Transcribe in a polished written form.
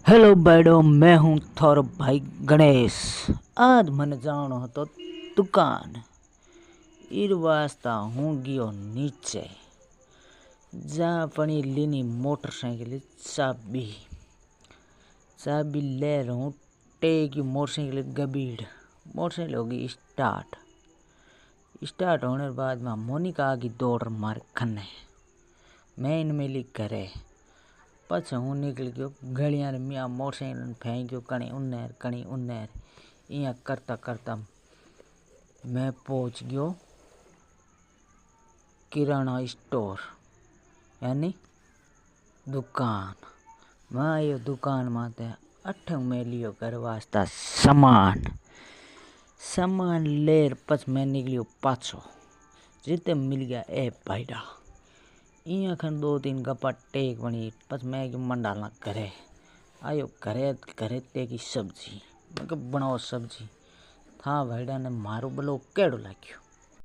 Hello बैडो, मैं हूँ थोर भाई गणेश। आज मन जानो હતો दुकान ईर वास्ता हूँ गयो नीचे जहाँ पनी लीनी मोटरसाइकिल चाबी चाबी ले रहूँ टेकी मोटरसाइकिल गबीड़ मोटरसाइकिल होगी स्टार्ट होने के बाद में मोनिका आगी दौड़ मार खन्ने मैं इन मिली करे पछ हूँ निकल गयो गलियां मियाँ मोटरसाइकिल फेंक गयो कणी उन्नेर इं करता करता मैं पहुँच गयो किराना स्टोर यानी दुकान। मैं आयो दुकान माते अठ में लियो घर वास्ता सामान लेर पछ मैं निकलियो पाछो जिते मिल गया ए भाईडा इं खन 2-3 गप्पा टेक बनी पछ मैं मंडालना घरे आयो घरे ते की सब्जी मैं बनाओ सब्जी था भाईडा ने मारो ब्लो केड़ो लाग्यो।